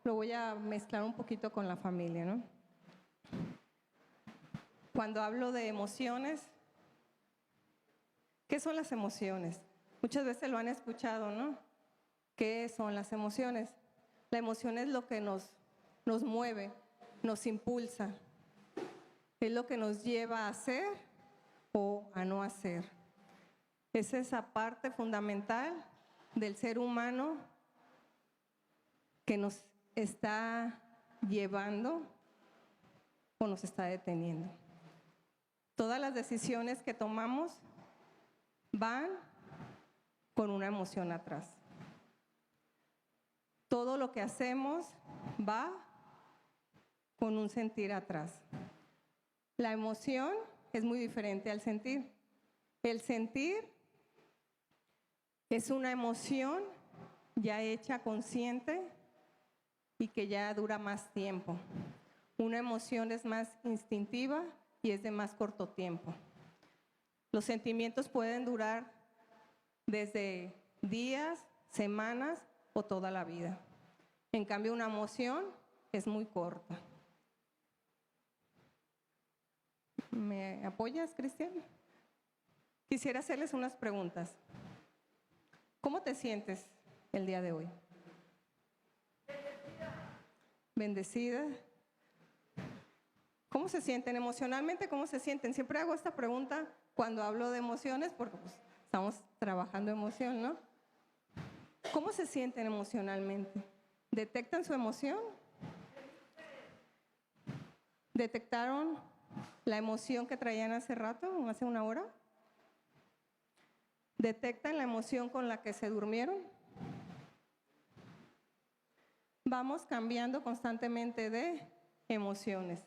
lo voy a mezclar un poquito con la familia, ¿no? Cuando hablo de emociones, ¿qué son las emociones? Muchas veces lo han escuchado, ¿no? ¿Qué son las emociones? La emoción es lo que nos mueve, nos impulsa, es lo que nos lleva a hacer o a no hacer. Es esa parte fundamental del ser humano que nos está llevando o nos está deteniendo. Todas las decisiones que tomamos van con una emoción atrás. Todo lo que hacemos va con un sentir atrás. La emoción es muy diferente al sentir. El sentir es una emoción ya hecha consciente y que ya dura más tiempo. Una emoción es más instintiva y es de más corto tiempo. Los sentimientos pueden durar desde días, semanas o toda la vida. En cambio, una emoción es muy corta. ¿Me apoyas, Cristian? Quisiera hacerles unas preguntas. ¿Cómo te sientes el día de hoy? Bendecida. ¿Cómo se sienten emocionalmente? ¿Cómo se sienten? Siempre hago esta pregunta cuando hablo de emociones porque pues, estamos trabajando emoción, ¿no? ¿Cómo se sienten emocionalmente? ¿Detectan su emoción? ¿Detectaron la emoción que traían hace rato, hace una hora? ¿Detectan la emoción con la que se durmieron? Vamos cambiando constantemente de emociones.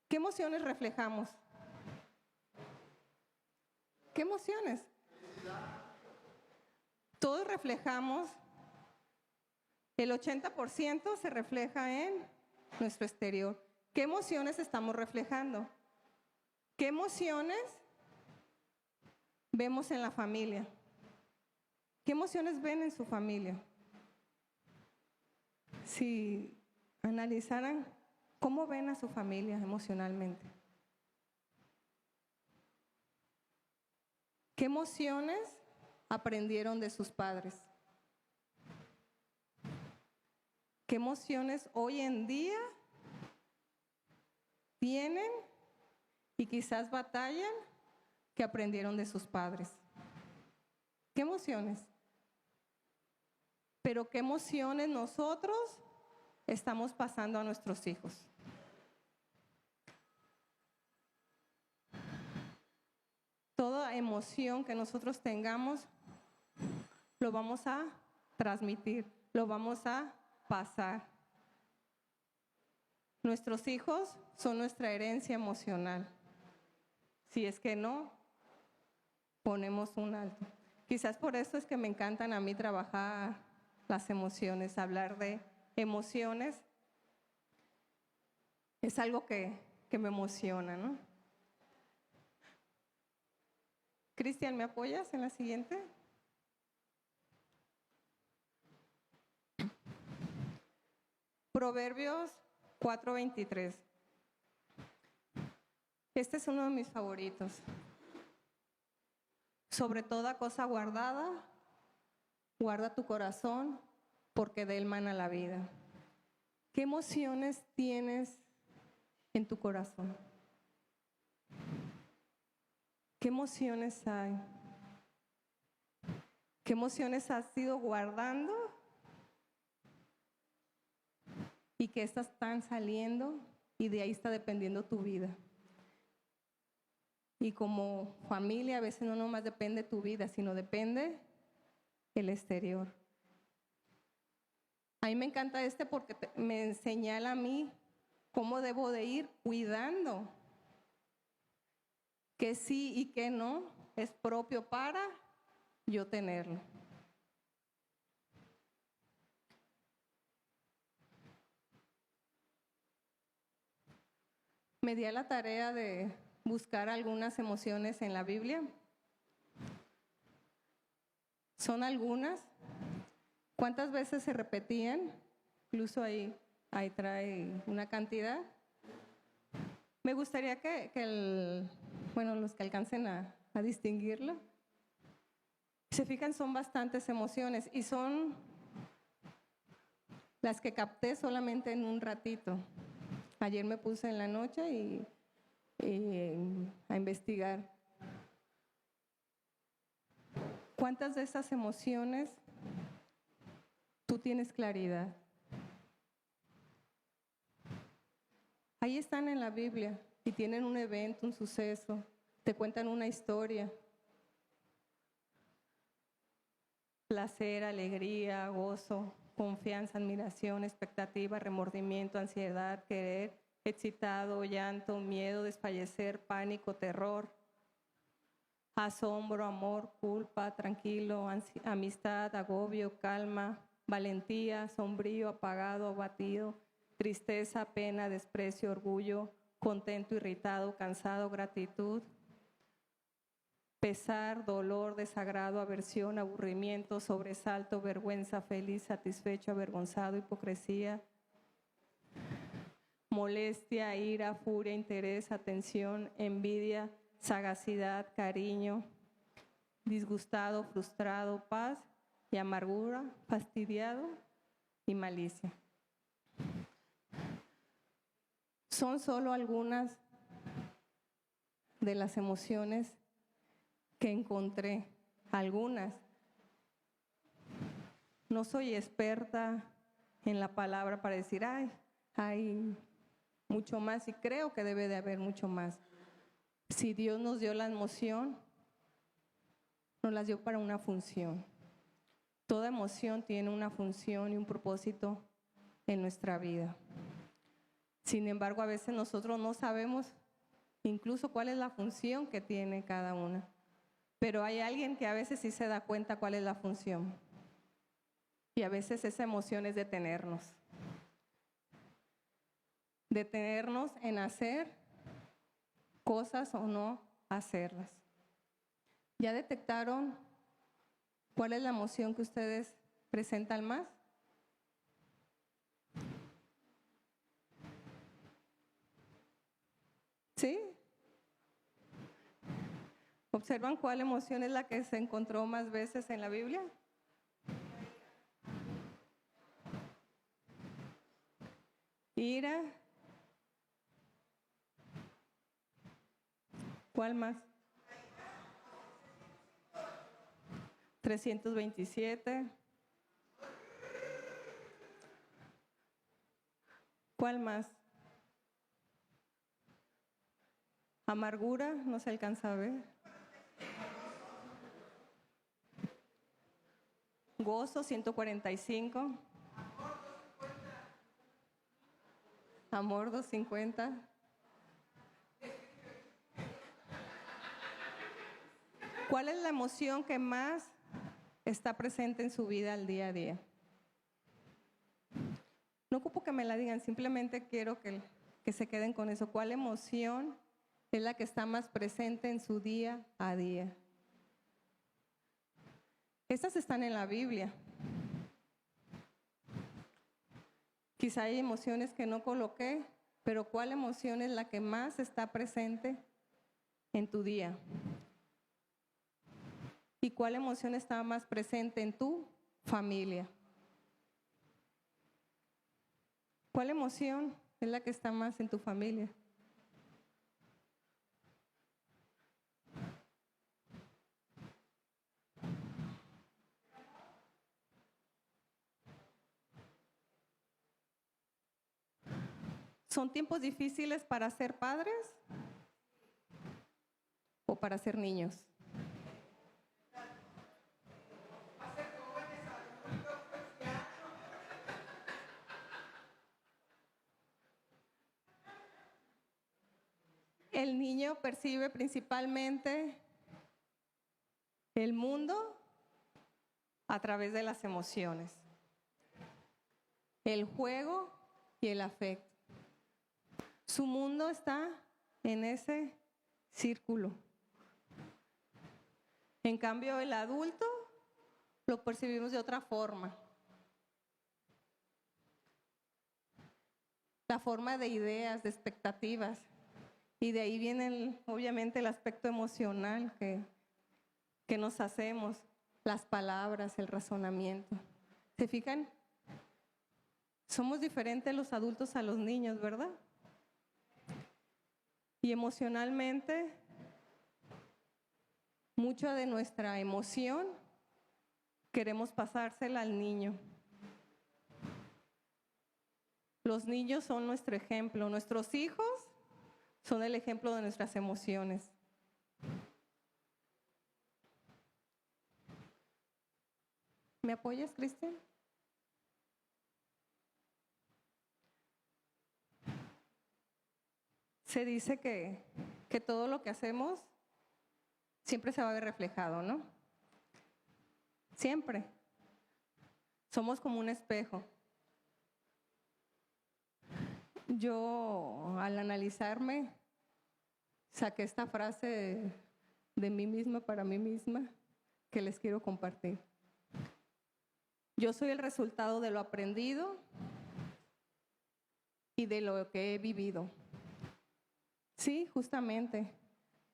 ¿Qué emociones reflejamos? ¿Qué emociones? Todos reflejamos, el 80% se refleja en nuestro exterior. ¿Qué emociones estamos reflejando? ¿Qué emociones vemos en la familia? ¿Qué emociones ven en su familia? Si analizaran cómo ven a su familia emocionalmente. ¿Qué emociones aprendieron de sus padres? ¿Qué emociones hoy en día tienen y quizás batallan que aprendieron de sus padres? ¿Qué emociones? Pero ¿qué emociones nosotros estamos pasando a nuestros hijos? Toda emoción que nosotros tengamos lo vamos a transmitir, lo vamos a pasar. Nuestros hijos son nuestra herencia emocional. Si es que no, ponemos un alto. Quizás por eso es que me encantan a mí trabajar las emociones, hablar de emociones. Es algo que me emociona, ¿no? Cristian, ¿me apoyas en la siguiente? Proverbios 4:23. Este es uno de mis favoritos. Sobre toda cosa guardada, guarda tu corazón, porque de él mana la vida. ¿Qué emociones tienes en tu corazón? ¿Qué emociones hay? ¿Qué emociones has ido guardando? Y que estas están saliendo y de ahí está dependiendo tu vida. Y como familia a veces no nomás depende tu vida, sino depende el exterior. A mí me encanta porque me señala a mí cómo debo de ir cuidando que sí y que no es propio para yo tenerlo. Me di a la tarea de buscar algunas emociones en la Biblia. Son algunas. ¿Cuántas veces se repetían? Incluso ahí trae una cantidad. Me gustaría que los que alcancen a distinguirlo, se fijan, son bastantes emociones y son las que capté solamente en un ratito. Ayer me puse en la noche y a investigar. ¿Cuántas de esas emociones tú tienes claridad? Ahí están en la Biblia y tienen un evento, un suceso, te cuentan una historia. Placer, alegría, gozo, confianza, admiración, expectativa, remordimiento, ansiedad, querer, excitado, llanto, miedo, desfallecer, pánico, terror, asombro, amor, culpa, tranquilo, amistad, agobio, calma, valentía, sombrío, apagado, abatido, tristeza, pena, desprecio, orgullo, contento, irritado, cansado, gratitud, pesar, dolor, desagrado, aversión, aburrimiento, sobresalto, vergüenza, feliz, satisfecho, avergonzado, hipocresía, molestia, ira, furia, interés, atención, envidia, sagacidad, cariño, disgustado, frustrado, paz y amargura, fastidiado y malicia. Son solo algunas de las emociones que encontré, algunas. No soy experta en la palabra para decir, hay mucho más, y creo que debe de haber mucho más. Si Dios nos dio la emoción, nos las dio para una función. Toda emoción tiene una función y un propósito en nuestra vida. Sin embargo, a veces nosotros no sabemos incluso cuál es la función que tiene cada una. Pero hay alguien que a veces sí se da cuenta cuál es la función. Y a veces esa emoción es detenernos. Detenernos en hacer cosas o no hacerlas. ¿Ya detectaron cuál es la emoción que ustedes presentan más? ¿Sí? ¿Observan cuál emoción es la que se encontró más veces en la Biblia? Ira. ¿Cuál más? 327. ¿Cuál más? Amargura, no se alcanza a ver. Gozo, 145. Amor, 250. ¿Cuál es la emoción que más está presente en su vida al día a día? No ocupo que me la digan, simplemente quiero que se queden con eso. ¿Cuál emoción es la que está más presente en su día a día? Estas están en la Biblia. Quizá hay emociones que no coloqué, pero ¿cuál emoción es la que más está presente en tu día? ¿Y cuál emoción está más presente en tu familia? ¿Cuál emoción es la que está más en tu familia? ¿Son tiempos difíciles para ser padres o para ser niños? El niño percibe principalmente el mundo a través de las emociones, el juego y el afecto. Su mundo está en ese círculo. En cambio, el adulto lo percibimos de otra forma. la forma de ideas, de expectativas. Y de ahí viene obviamente el aspecto emocional que nos hacemos, las palabras, el razonamiento. ¿Se fijan? Somos diferentes los adultos a los niños, ¿verdad? Y emocionalmente, mucha de nuestra emoción queremos pasársela al niño. Los niños son nuestro ejemplo, nuestros hijos son el ejemplo de nuestras emociones. ¿Me apoyas, Cristian? Se dice que todo lo que hacemos siempre se va a ver reflejado, ¿no? Siempre. Somos como un espejo. Yo, al analizarme, saqué esta frase de mí misma para mí misma que les quiero compartir. Yo soy el resultado de lo aprendido y de lo que he vivido. Sí, justamente.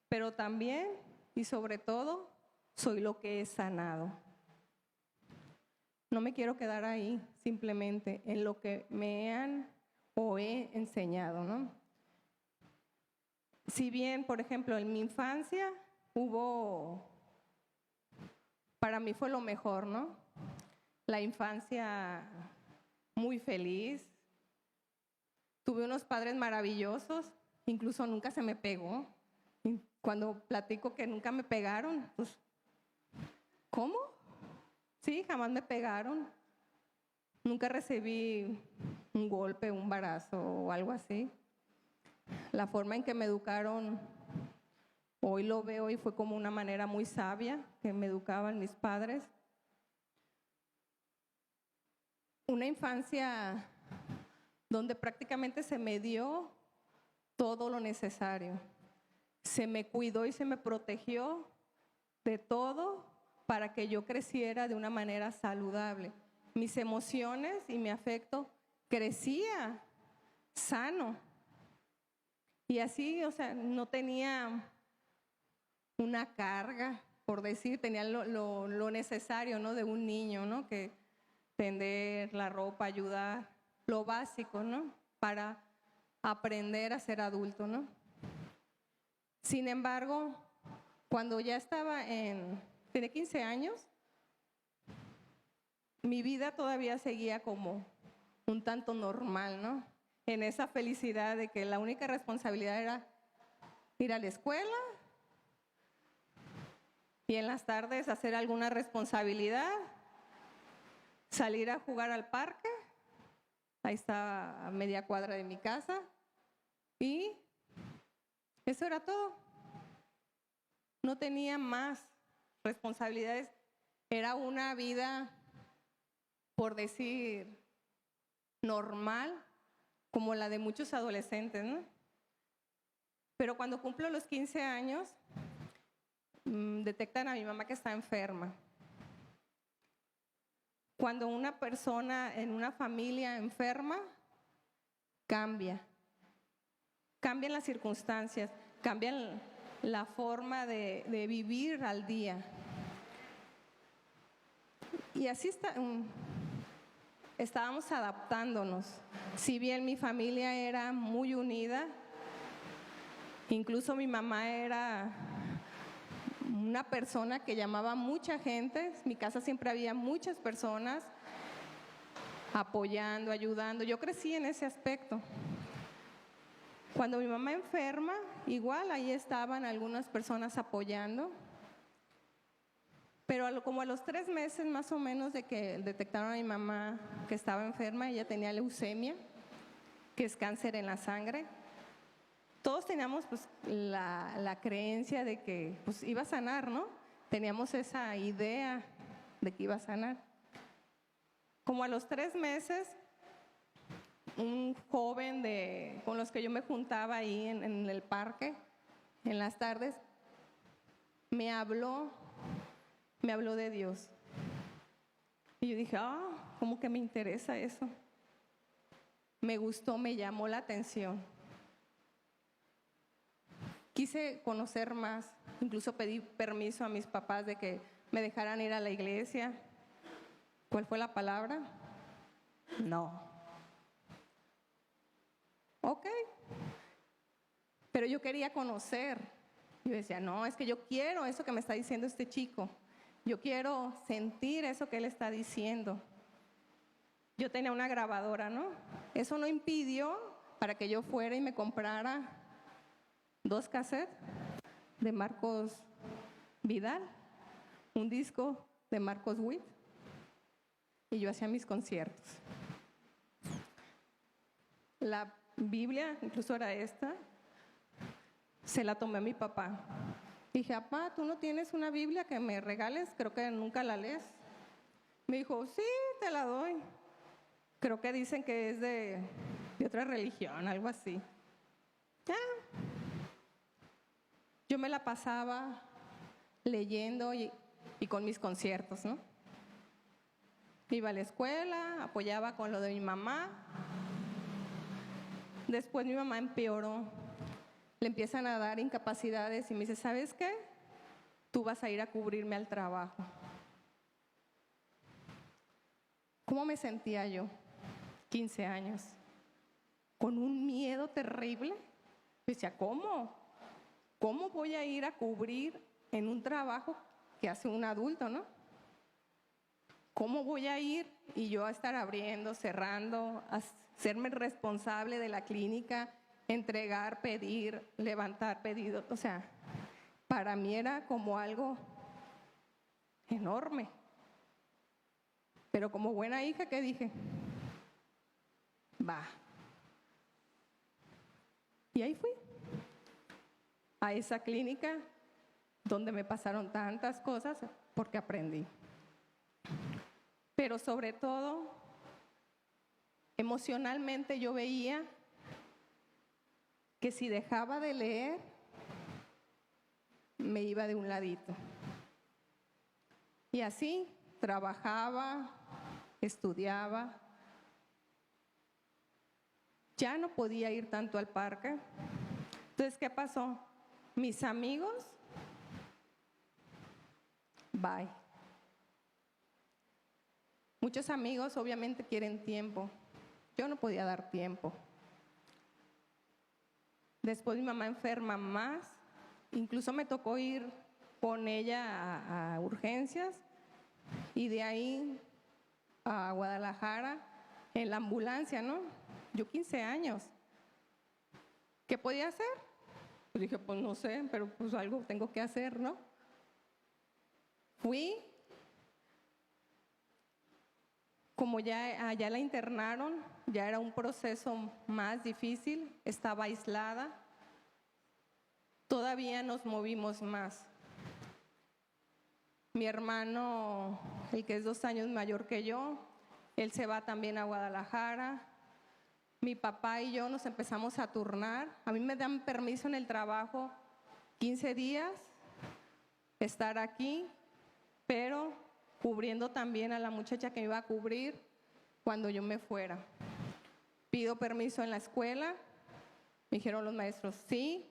Pero también y sobre todo, soy lo que he sanado. No me quiero quedar ahí, simplemente en lo que me han o he enseñado, ¿no? Si bien, por ejemplo, en mi infancia para mí fue lo mejor, ¿no? La infancia muy feliz. Tuve unos padres maravillosos, incluso nunca se me pegó. Cuando platico que nunca me pegaron, pues, ¿cómo? Sí, jamás me pegaron. Nunca recibí un golpe, un barazo o algo así. La forma en que me educaron, hoy lo veo y fue como una manera muy sabia que me educaban mis padres. Una infancia donde prácticamente se me dio todo lo necesario. Se me cuidó y se me protegió de todo para que yo creciera de una manera saludable. Mis emociones y mi afecto crecía sano. Y así, o sea, no tenía una carga, por decir, tenía lo necesario, ¿no? De un niño, ¿no? Que tender la ropa, ayudar, lo básico, ¿no? Para aprender a ser adulto, ¿no? Sin embargo, cuando ya tenía 15 años, mi vida todavía seguía como un tanto normal, ¿no? En esa felicidad de que la única responsabilidad era ir a la escuela y en las tardes hacer alguna responsabilidad, salir a jugar al parque, ahí está a media cuadra de mi casa, y eso era todo. No tenía más responsabilidades. Era una vida, por decir, normal, como la de muchos adolescentes, ¿no? Pero cuando cumplo los 15 años, detectan a mi mamá que está enferma. Cuando una persona en una familia enferma, cambian las circunstancias, cambian la forma de vivir al día. Y así estábamos adaptándonos. Si bien mi familia era muy unida, incluso mi mamá era una persona que llamaba a mucha gente, en mi casa siempre había muchas personas apoyando, ayudando. Yo crecí en ese aspecto. Cuando mi mamá enferma, igual ahí estaban algunas personas apoyando. Pero como a los 3 meses más o menos de que detectaron a mi mamá que estaba enferma, ella tenía leucemia, que es cáncer en la sangre. Todos teníamos pues la creencia de que pues iba a sanar, ¿no? Teníamos esa idea de que iba a sanar. Como a los 3 meses, un joven con los que yo me juntaba ahí en el parque, en las tardes, me habló de Dios. Y yo dije, ¿cómo que me interesa eso? me gustó, me llamó la atención. Quise conocer más, incluso pedí permiso a mis papás de que me dejaran ir a la iglesia. ¿Cuál fue la palabra? No. Ok. Pero yo quería conocer. Yo decía, no, es que yo quiero eso que me está diciendo este chico. Yo quiero sentir eso que él está diciendo. Yo tenía una grabadora, ¿no? Eso no impidió para que yo fuera y me comprara 2 cassettes de Marcos Vidal, un disco de Marcos Witt, y yo hacía mis conciertos. La Biblia, incluso era esta, se la tomé a mi papá. Dije, papá, ¿tú no tienes una Biblia que me regales? Creo que nunca la lees. Me dijo, sí, te la doy. Creo que dicen que es de otra religión, algo así. Ya. Yo me la pasaba leyendo y con mis conciertos, ¿no? Iba a la escuela, apoyaba con lo de mi mamá. Después mi mamá empeoró. Le empiezan a dar incapacidades y me dice, ¿sabes qué? Tú vas a ir a cubrirme al trabajo. ¿Cómo me sentía yo? 15 años. Con un miedo terrible. Decía, ¿cómo? ¿Cómo voy a ir a cubrir en un trabajo que hace un adulto, no? ¿Cómo voy a ir y yo a estar abriendo, cerrando, a serme responsable de la clínica, entregar, pedir, levantar pedidos? O sea, para mí era como algo enorme. Pero como buena hija, ¿qué dije? Va. Y ahí fui a esa clínica donde me pasaron tantas cosas porque aprendí. Pero sobre todo, emocionalmente yo veía que si dejaba de leer, me iba de un ladito. Y así trabajaba, estudiaba. Ya no podía ir tanto al parque. Entonces, ¿qué pasó? Mis amigos, bye. Muchos amigos obviamente quieren tiempo. Yo no podía dar tiempo. Después mi mamá enferma más. Incluso me tocó ir con ella a urgencias y de ahí a Guadalajara en la ambulancia, ¿no? Yo 15 años. ¿Qué podía hacer? Pues dije, pues no sé, pero pues algo tengo que hacer, ¿no? Fui. Como ya allá la internaron, ya era un proceso más difícil, estaba aislada, todavía nos movimos más. Mi hermano, el que es 2 años mayor que yo, él se va también a Guadalajara. Mi papá y yo nos empezamos a turnar. A mí me dan permiso en el trabajo 15 días estar aquí, pero cubriendo también a la muchacha que me iba a cubrir cuando yo me fuera. Pido permiso en la escuela, me dijeron los maestros, sí,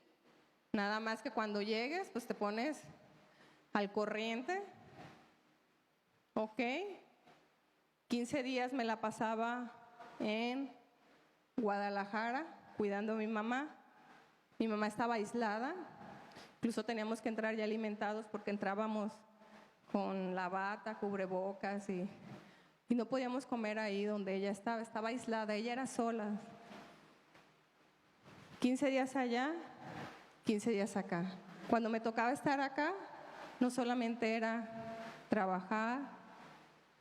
nada más que cuando llegues, pues te pones al corriente. Ok, 15 días me la pasaba en Guadalajara cuidando a mi mamá. Mi mamá estaba aislada, incluso teníamos que entrar ya alimentados porque entrábamos con la bata, cubrebocas y no podíamos comer ahí donde ella estaba aislada, ella era sola. 15 días allá, 15 días acá. Cuando me tocaba estar acá, no solamente era trabajar,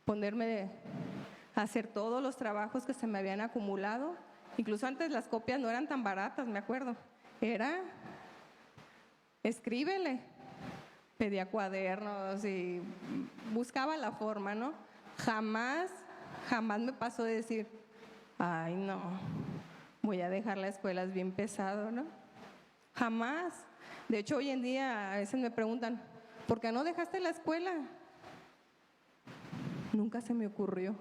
ponerme a hacer todos los trabajos que se me habían acumulado, incluso antes las copias no eran tan baratas, me acuerdo, era escríbele. Pedía cuadernos y buscaba la forma, ¿no? Jamás me pasó de decir, ay, no, voy a dejar la escuela, es bien pesado, ¿no? Jamás. De hecho, hoy en día a veces me preguntan, ¿por qué no dejaste la escuela? Nunca se me ocurrió.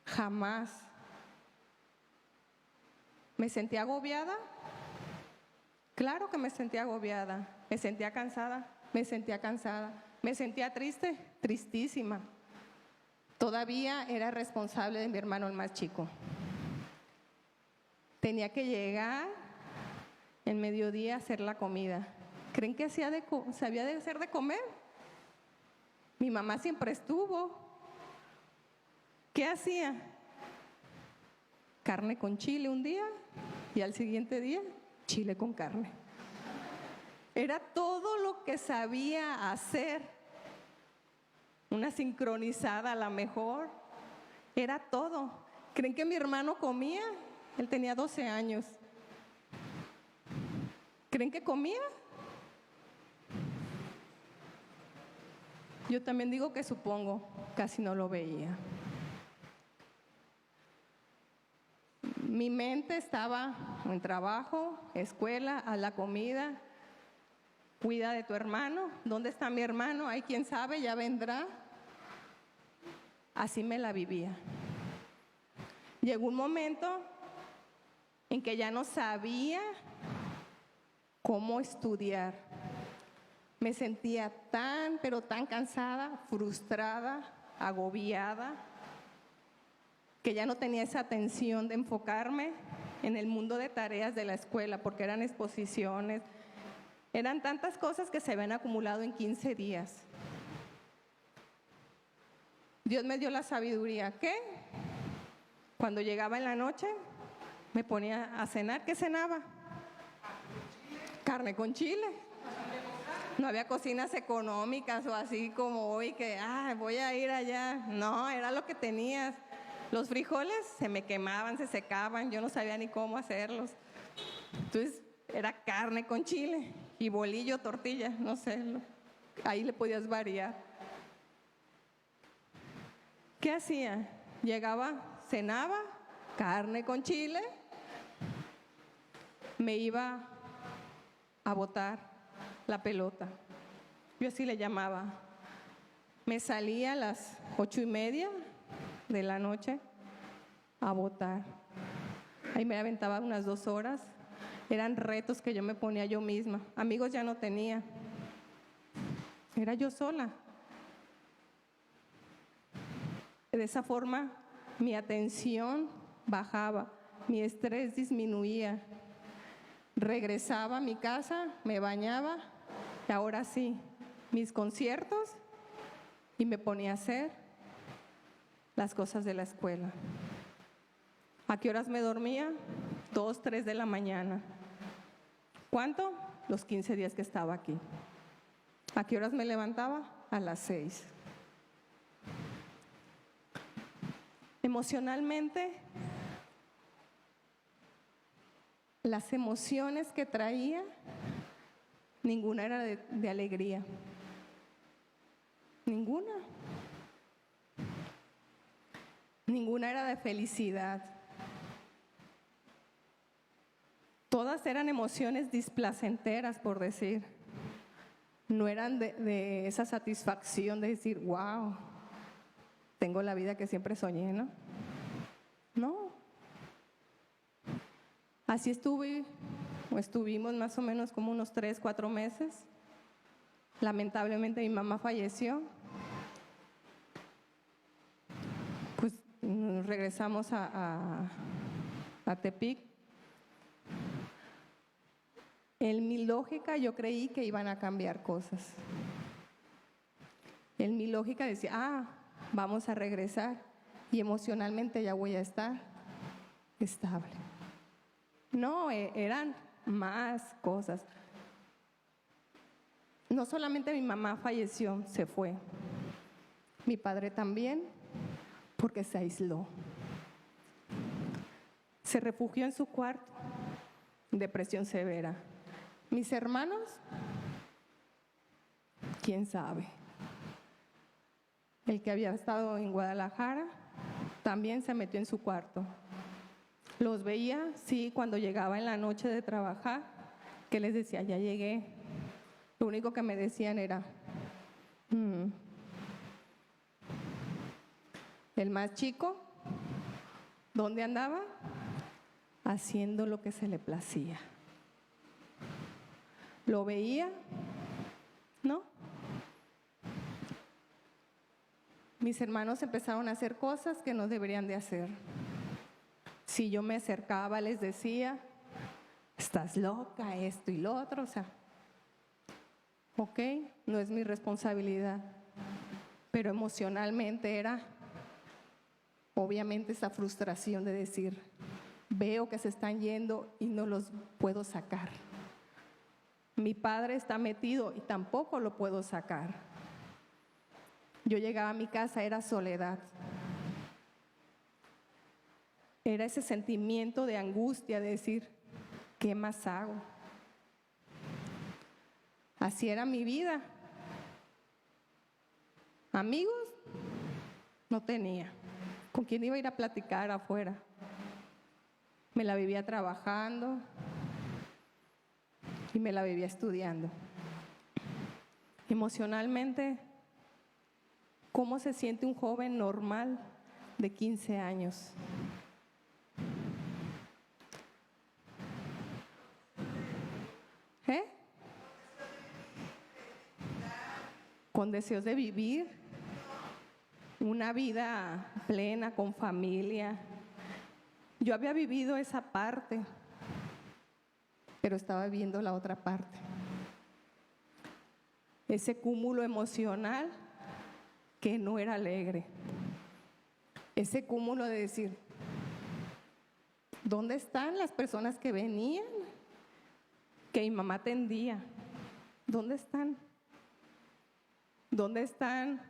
Jamás. ¿Me sentía agobiada? Claro que me sentía agobiada. ¿Me sentía cansada? Me sentía cansada. ¿Me sentía triste? Tristísima. Todavía era responsable de mi hermano el más chico. Tenía que llegar en mediodía a hacer la comida. ¿Creen que sabía de hacer de comer? Mi mamá siempre estuvo. ¿Qué hacía? Carne con chile un día y al siguiente día chile con carne. Era todo lo que sabía hacer. Una sincronizada a lo mejor. Era todo. ¿Creen que mi hermano comía? Él tenía 12 años. ¿Creen que comía? Yo también digo que supongo, casi no lo veía. Mi mente estaba en trabajo, escuela, a la comida. Cuida de tu hermano. ¿Dónde está mi hermano? Hay quien sabe, ya vendrá. Así me la vivía. Llegó un momento en que ya no sabía cómo estudiar. Me sentía tan, pero tan cansada, frustrada, agobiada, que ya no tenía esa atención de enfocarme en el mundo de tareas de la escuela, porque eran exposiciones, eran tantas cosas que se habían acumulado en 15 días. Dios me dio la sabiduría. ¿Qué? Cuando llegaba en la noche, me ponía a cenar. ¿Qué cenaba? Carne con chile. No había cocinas económicas o así como hoy que, voy a ir allá. No, era lo que tenías. Los frijoles se me quemaban, se secaban, yo no sabía ni cómo hacerlos. Entonces, era carne con chile y bolillo, tortilla, no sé, ahí le podías variar. ¿Qué hacía? Llegaba, cenaba, carne con chile, me iba a botar la pelota. Yo así le llamaba. Me salía a las 8:30 de la noche a botar. Ahí me aventaba unas 2 horas. Eran retos que yo me ponía yo misma. Amigos ya no tenía. Era yo sola. De esa forma, mi atención bajaba, mi estrés disminuía. Regresaba a mi casa, me bañaba y ahora sí, mis conciertos y me ponía a hacer las cosas de la escuela. ¿A qué horas me dormía? 2, 3 de la mañana. ¿Cuánto? Los 15 días que estaba aquí. ¿A qué horas me levantaba? A las 6. Emocionalmente, las emociones que traía, ninguna era de alegría. Ninguna. Ninguna era de felicidad. Todas eran emociones displacenteras, por decir. No eran de esa satisfacción de decir, wow, tengo la vida que siempre soñé, ¿no? No. Así estuvimos más o menos como unos 3, 4 meses. Lamentablemente mi mamá falleció. Pues regresamos a Tepic. En mi lógica yo creí que iban a cambiar cosas. En mi lógica decía, vamos a regresar y emocionalmente ya voy a estar estable. No, eran más cosas. No solamente mi mamá falleció, se fue. Mi padre también, porque se aisló. Se refugió en su cuarto, depresión severa. Mis hermanos, quién sabe. El que había estado en Guadalajara también se metió en su cuarto. Los veía, sí, cuando llegaba en la noche de trabajar, que les decía, ya llegué. Lo único que me decían era, El más chico, ¿dónde andaba? haciendo lo que se le placía. Lo veía, ¿no? Mis hermanos empezaron a hacer cosas que no deberían de hacer. Si yo me acercaba, les decía, estás loca, esto y lo otro, o sea, ok, no es mi responsabilidad, pero emocionalmente era, obviamente, esa frustración de decir, veo que se están yendo y no los puedo sacar. Mi padre está metido y tampoco lo puedo sacar. Yo llegaba a mi casa, era soledad. Era ese sentimiento de angustia de decir, ¿qué más hago? Así era mi vida. Amigos, no tenía. ¿Con quién iba a ir a platicar afuera? Me la vivía trabajando y me la vivía estudiando. Emocionalmente, ¿cómo se siente un joven normal de 15 años? Con deseos de vivir una vida plena, con familia. Yo había vivido esa parte, pero estaba viviendo la otra parte. Ese cúmulo emocional que no era alegre. Ese cúmulo de decir, ¿dónde están las personas que venían? Que mi mamá atendía. ¿Dónde están? ¿Dónde están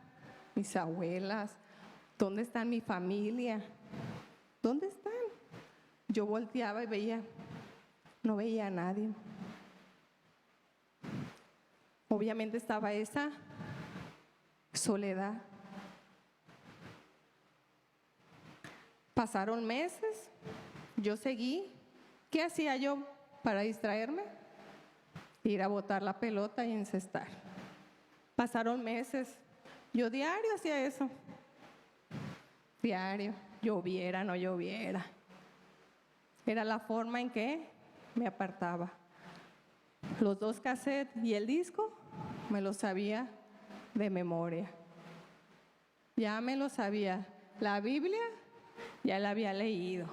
mis abuelas? ¿Dónde está mi familia? ¿Dónde están? Yo volteaba y veía, no veía a nadie. Obviamente estaba esa soledad. Pasaron meses, yo seguí. ¿Qué hacía yo para distraerme? Ir a botar la pelota y encestar. Pasaron meses, yo diario hacía eso. Diario, lloviera, no lloviera. Era la forma en que me apartaba. Los 2 cassettes y el disco me los sabía de memoria. Ya me lo sabía. La Biblia ya la había leído.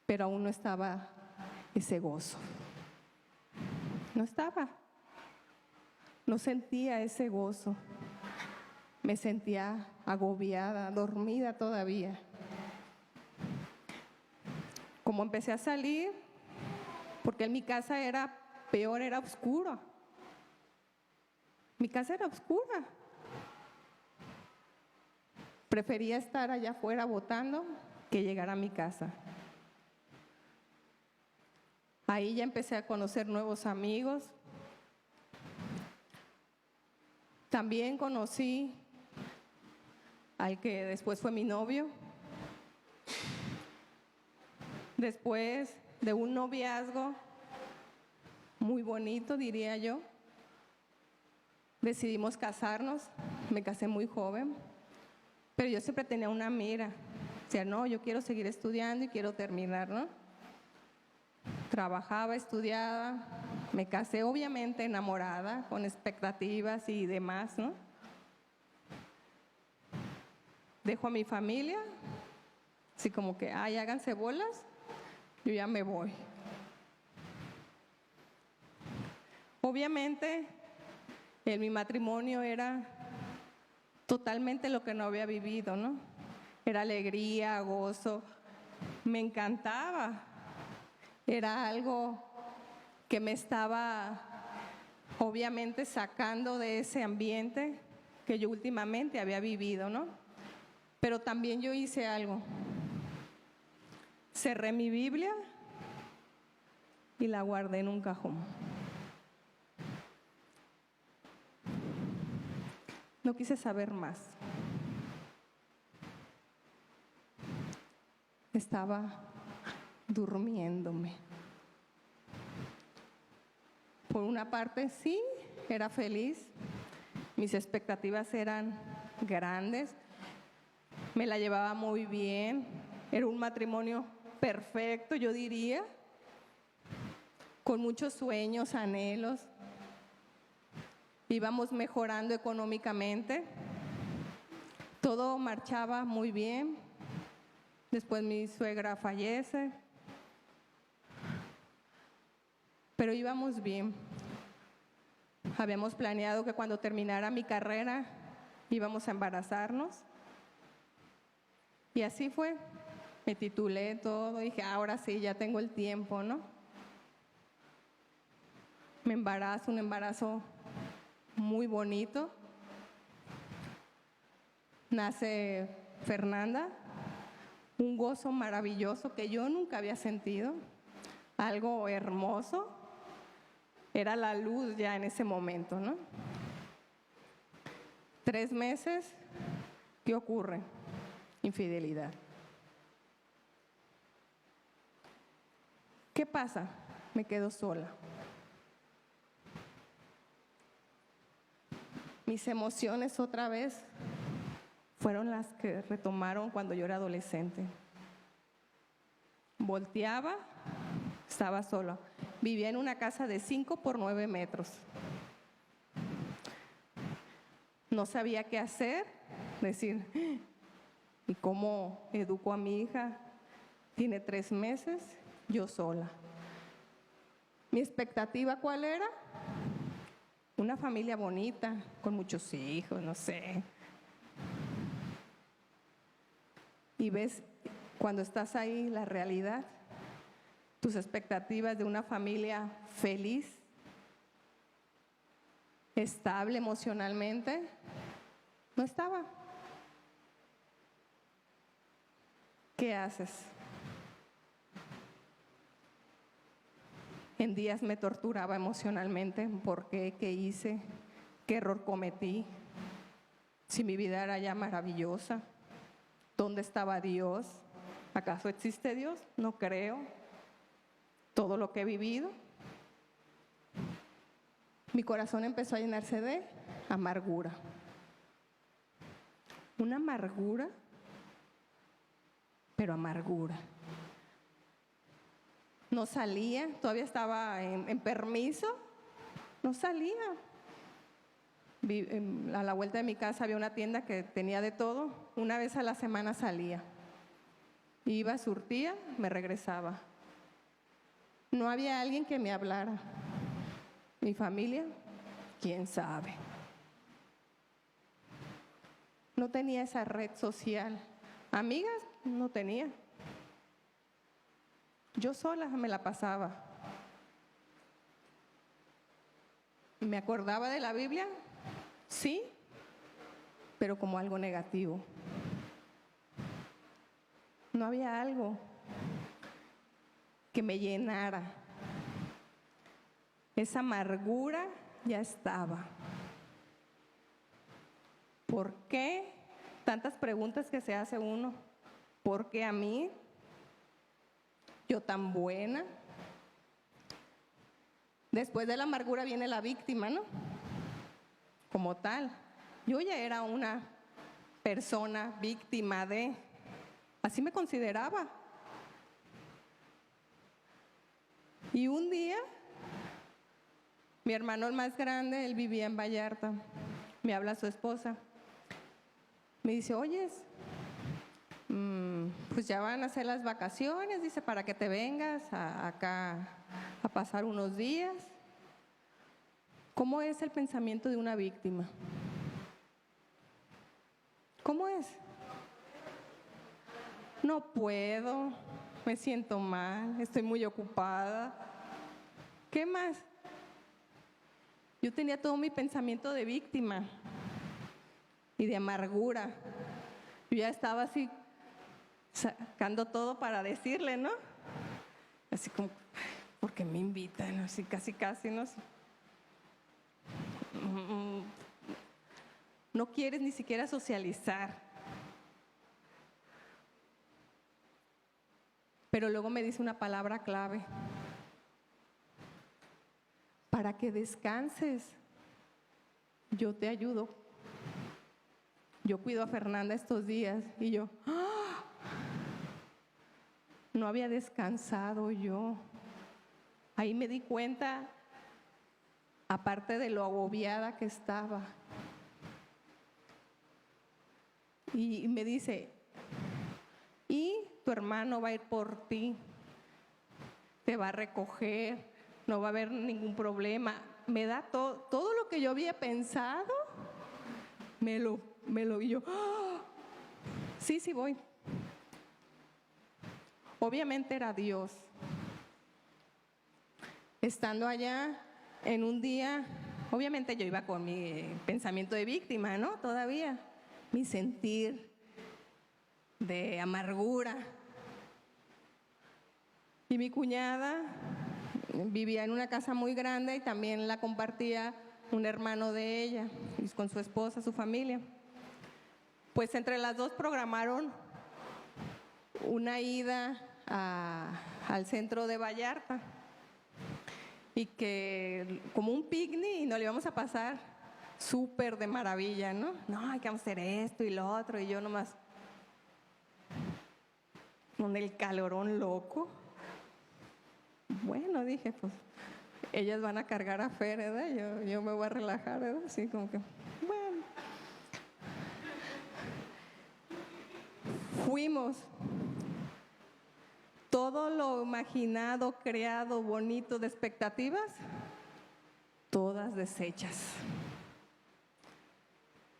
Pero aún no estaba ese gozo. No estaba. No sentía ese gozo. Me sentía agobiada, dormida todavía. Como empecé a salir, porque en mi casa era peor, era oscuro. Mi casa era oscura. Prefería estar allá afuera botando que llegar a mi casa. Ahí ya empecé a conocer nuevos amigos. También conocí al que después fue mi novio. Después de un noviazgo muy bonito, diría yo, decidimos casarnos. Me casé muy joven, pero yo siempre tenía una mira. O sea, no, yo quiero seguir estudiando y quiero terminar, ¿no? Trabajaba, estudiaba, me casé obviamente enamorada, con expectativas y demás, ¿no? Dejo a mi familia, así como que, ay, háganse bolas, yo ya me voy. Obviamente, en mi matrimonio era totalmente lo que no había vivido, ¿no? Era alegría, gozo, me encantaba. Era algo que me estaba, obviamente, sacando de ese ambiente que yo últimamente había vivido, ¿no? Pero también yo hice algo. Cerré mi Biblia y la guardé en un cajón. No quise saber más. Estaba durmiéndome. Por una parte sí, era feliz. Mis expectativas eran grandes. Me la llevaba muy bien. Era un matrimonio perfecto, yo diría, con muchos sueños, anhelos. Íbamos mejorando económicamente. Todo marchaba muy bien. Después mi suegra fallece. Pero íbamos bien. Habíamos planeado que cuando terminara mi carrera íbamos a embarazarnos. Y así fue. Me titulé todo, dije, ahora sí, ya tengo el tiempo, ¿no? Me embarazo, un embarazo muy bonito. Nace Fernanda, un gozo maravilloso que yo nunca había sentido, algo hermoso. Era la luz ya en ese momento, ¿no? 3 meses, ¿qué ocurre? Infidelidad. ¿Qué pasa? Me quedo sola. Mis emociones otra vez fueron las que retomaron cuando yo era adolescente. Volteaba, estaba sola. Vivía en una casa de 5 por 9 metros. No sabía qué hacer, decir, ¿y cómo educo a mi hija? Tiene 3 meses, yo sola. ¿Mi expectativa cuál era? Una familia bonita, con muchos hijos, no sé. Y ves, cuando estás ahí, la realidad, tus expectativas de una familia feliz, estable emocionalmente, no estaba. ¿Qué haces? En días me torturaba emocionalmente. ¿Por qué? ¿Qué hice? ¿Qué error cometí? Si mi vida era ya maravillosa, ¿dónde estaba Dios? ¿Acaso existe Dios? No creo. Todo lo que he vivido, mi corazón empezó a llenarse de amargura. Una amargura, pero amargura. No salía, todavía estaba en permiso, no salía. A la vuelta de mi casa había una tienda que tenía de todo. Una vez a la semana salía. Iba, surtía, me regresaba. No había alguien que me hablara. Mi familia, quién sabe. No tenía esa red social. Amigas, no tenía. Yo sola me la pasaba. ¿Me acordaba de la Biblia? Sí, pero como algo negativo. No había algo que me llenara. Esa amargura ya estaba. ¿Por qué? Tantas preguntas que se hace uno. ¿Por qué a mí? Yo tan buena. Después de la amargura viene la víctima, ¿no? Como tal. Yo ya era una persona víctima de... Así me consideraba. Y un día, mi hermano el más grande, él vivía en Vallarta, me habla su esposa. Me dice, oyes, pues ya van a ser las vacaciones, dice, para que te vengas acá a pasar unos días. ¿Cómo es el pensamiento de una víctima? ¿Cómo es? No puedo, me siento mal, estoy muy ocupada. ¿Qué más? Yo tenía todo mi pensamiento de víctima y de amargura. Yo ya estaba así sacando todo para decirle, ¿no? Así como, ¿por qué me invitan? Así casi, ¿no? No quieres ni siquiera socializar. Pero luego me dice una palabra clave. Para que descanses, yo te ayudo. Yo cuido a Fernanda estos días. Y yo, ¡ah! no había descansado yo. Ahí me di cuenta, aparte de lo agobiada que estaba. Y me dice, y tu hermano va a ir por ti, te va a recoger, no va a haber ningún problema. Me da todo lo que yo había pensado, me lo y yo, ¡oh! Sí, voy. Obviamente era Dios. Estando allá en un día, obviamente yo iba con mi pensamiento de víctima, ¿no? Todavía, mi sentir de amargura. Y mi cuñada vivía en una casa muy grande y también la compartía un hermano de ella, con su esposa, su familia. Pues entre las dos programaron una ida al centro de Vallarta y que como un picnic y nos lo íbamos a pasar súper de maravilla, ¿no? No, hay que hacer esto y lo otro, y yo nomás con el calorón loco. Bueno, dije, pues ellas van a cargar a Fer, ¿verdad? Yo me voy a relajar, ¿verdad? Así como que, bueno. Fuimos. Todo lo imaginado, creado, bonito de expectativas, todas deshechas.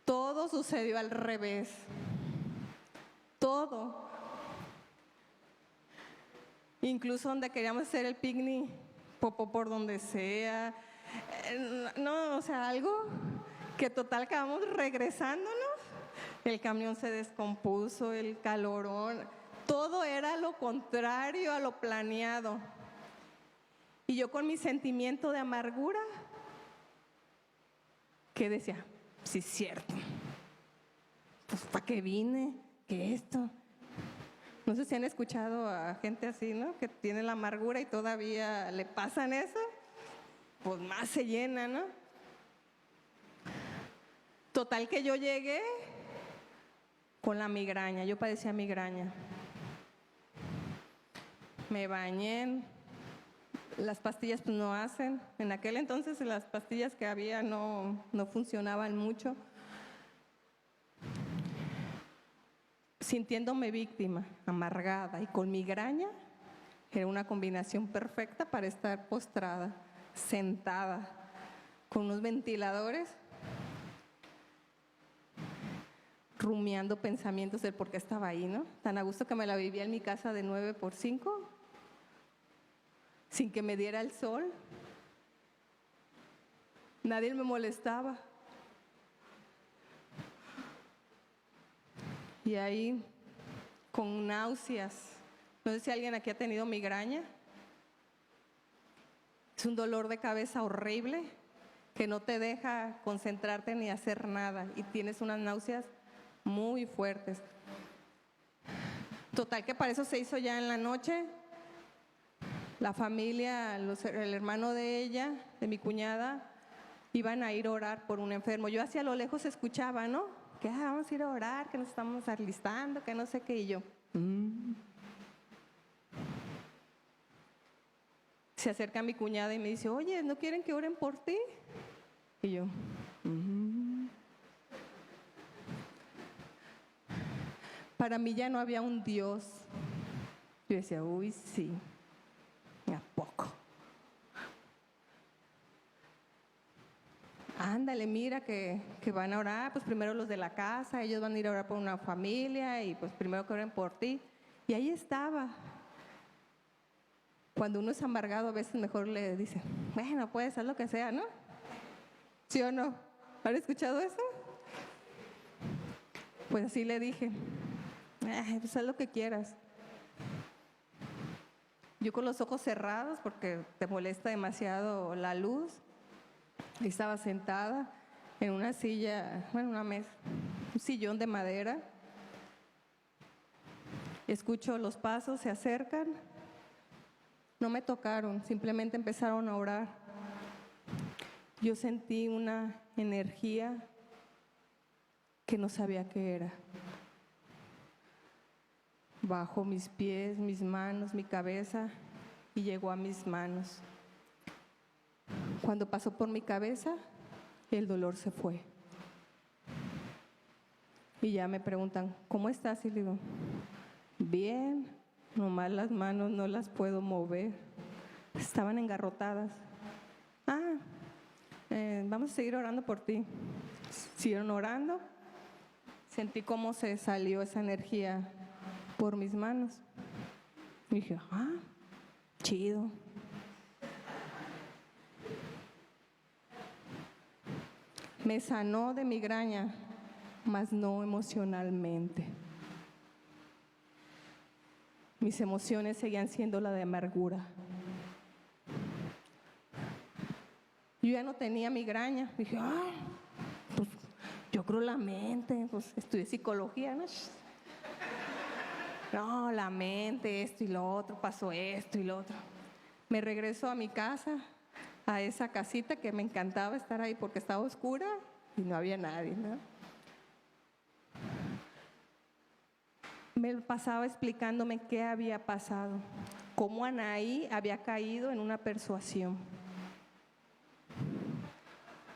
Todo sucedió al revés. Todo. Incluso donde queríamos hacer el picnic, popó por donde sea. No, o sea, algo que total acabamos regresándonos. El camión se descompuso, el calorón. Todo era lo contrario a lo planeado. Y yo con mi sentimiento de amargura, que decía, sí es cierto. Pues ¿para qué vine? ¿Qué esto? No sé si han escuchado a gente así, ¿no? Que tiene la amargura y todavía le pasan eso, pues más se llena, ¿no? Total que yo llegué con la migraña, yo padecía migraña. Me bañé, las pastillas pues no hacen. En aquel entonces las pastillas que había no funcionaban mucho. Sintiéndome víctima, amargada y con migraña, era una combinación perfecta para estar postrada, sentada, con unos ventiladores, rumiando pensamientos del por qué estaba ahí, ¿no? Tan a gusto que me la vivía en mi casa de 9x5, sin que me diera el sol. Nadie me molestaba. Y ahí, con náuseas. No sé si alguien aquí ha tenido migraña. Es un dolor de cabeza horrible que no te deja concentrarte ni hacer nada. Y tienes unas náuseas muy fuertes. Total que para eso se hizo ya en la noche. La familia, el hermano de ella, de mi cuñada, iban a ir a orar por un enfermo. Yo hacia lo lejos escuchaba, ¿no? Que vamos a ir a orar, que nos estamos alistando, que no sé qué, y yo. Se acerca mi cuñada y me dice, oye, ¿no quieren que oren por ti? Y yo. Para mí ya no había un Dios. Yo decía, uy, sí, ¿a poco? Ándale, mira que van a orar, pues primero los de la casa, ellos van a ir a orar por una familia y pues primero que oren por ti. Y ahí estaba. Cuando uno es amargado a veces mejor le dice, bueno, puedes hacer lo que sea, ¿no? ¿Sí o no? ¿Han escuchado eso? Pues así le dije, pues haz lo que quieras. Yo con los ojos cerrados porque te molesta demasiado la luz. Estaba sentada en una silla, bueno, una mesa, un sillón de madera. Escucho los pasos, se acercan. No me tocaron, simplemente empezaron a orar. Yo sentí una energía que no sabía qué era. Bajó mis pies, mis manos, mi cabeza y llegó a mis manos. Cuando pasó por mi cabeza, el dolor se fue. Y ya me preguntan, ¿cómo estás? Y le digo, bien, nomás las manos no las puedo mover. Estaban engarrotadas. Vamos a seguir orando por ti. Siguieron orando. Sentí cómo se salió esa energía por mis manos. Y dije, chido. Me sanó de migraña, mas no emocionalmente. Mis emociones seguían siendo la de amargura. Yo ya no tenía migraña. Dije, pues yo creo la mente, pues estudié psicología, ¿no? No, la mente, esto y lo otro, pasó esto y lo otro. Me regreso a mi casa, a esa casita que me encantaba estar ahí porque estaba oscura y no había nadie, ¿no? Me pasaba explicándome qué había pasado, cómo Anaí había caído en una persuasión,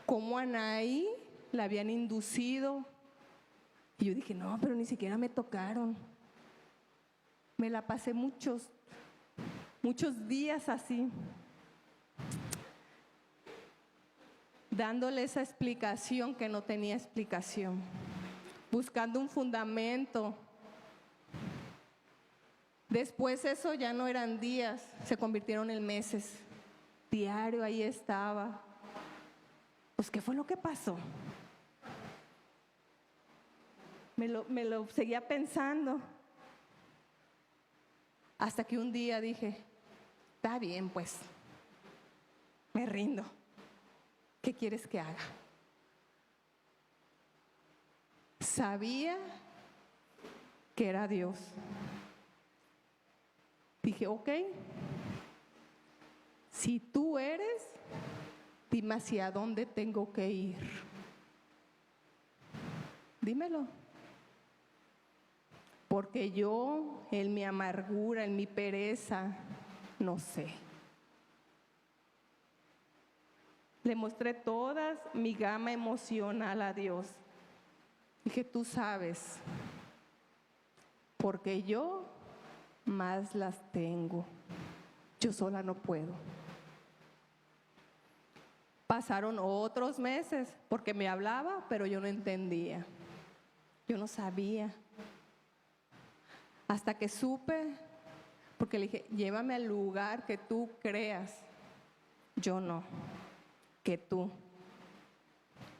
cómo Anaí la habían inducido. Y yo dije, no, pero ni siquiera me tocaron. Me la pasé muchos días así, dándole esa explicación que no tenía explicación, buscando un fundamento. Después eso ya no eran días, se convirtieron en meses. Diario ahí estaba. Pues, ¿qué fue lo que pasó? Me lo seguía pensando. Hasta que un día dije, está bien, pues, me rindo. ¿Qué quieres que haga? Sabía que era Dios. Dije, ok, si tú eres, dime hacia dónde tengo que ir. Dímelo. Porque yo, en mi amargura, en mi pereza, no sé. Le mostré toda mi gama emocional a Dios. Dije, tú sabes, porque yo más las tengo. Yo sola no puedo. Pasaron otros meses porque me hablaba, pero yo no entendía. Yo no sabía. Hasta que supe, porque le dije, llévame al lugar que tú creas. Yo no, que tú.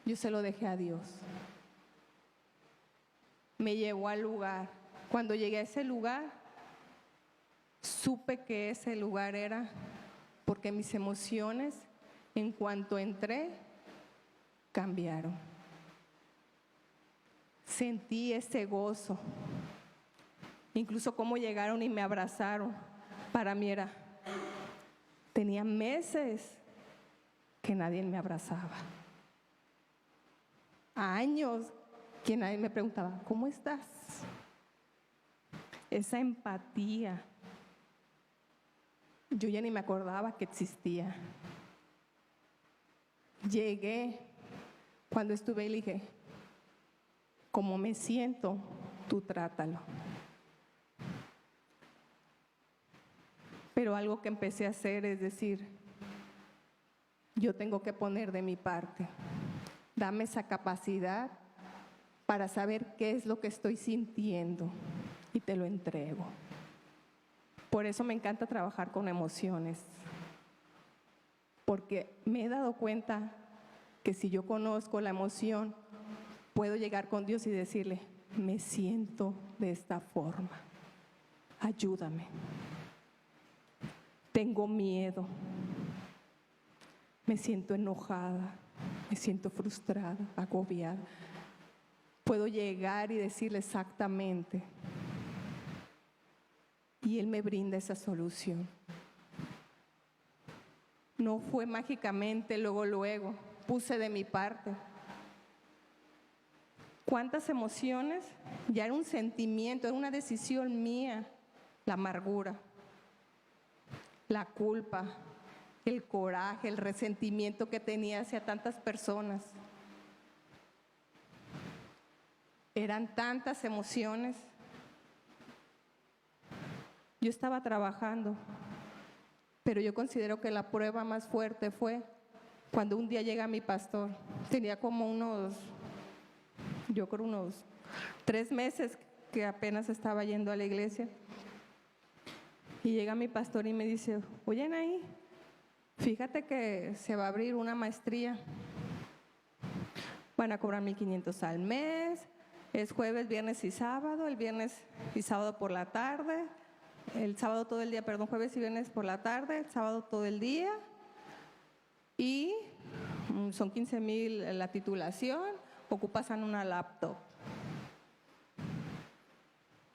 Yo se lo dejé a Dios. Me llevó al lugar. Cuando llegué a ese lugar, supe que ese lugar era porque mis emociones, en cuanto entré, cambiaron. Sentí ese gozo. Incluso cómo llegaron y me abrazaron. Para mí tenía meses que nadie me abrazaba. Años que nadie me preguntaba, ¿cómo estás? Esa empatía. Yo ya ni me acordaba que existía. Llegué, cuando estuve y le dije, como me siento, tú trátalo. Pero algo que empecé a hacer es decir, yo tengo que poner de mi parte. Dame esa capacidad para saber qué es lo que estoy sintiendo y te lo entrego. Por eso me encanta trabajar con emociones, porque me he dado cuenta que si yo conozco la emoción, puedo llegar con Dios y decirle, me siento de esta forma, ayúdame. Tengo miedo, me siento enojada, me siento frustrada, agobiada. Puedo llegar y decirle exactamente, y Él me brinda esa solución. No fue mágicamente, luego, puse de mi parte. ¿Cuántas emociones Ya era un sentimiento, era una decisión mía, la amargura, la culpa, el coraje, el resentimiento que tenía hacia tantas personas. Eran tantas emociones. Yo estaba trabajando, pero yo considero que la prueba más fuerte fue cuando un día llega mi pastor. Tenía como unos 3 meses que apenas estaba yendo a la iglesia. Y llega mi pastor y me dice, oye, Anaí, fíjate que se va a abrir una maestría. Van a cobrar 1,500 al mes. Es jueves, viernes y sábado. El viernes y sábado por la tarde. El sábado todo el día, perdón, jueves y viernes por la tarde. El sábado todo el día. Y son 15,000 la titulación. Ocupas en una laptop.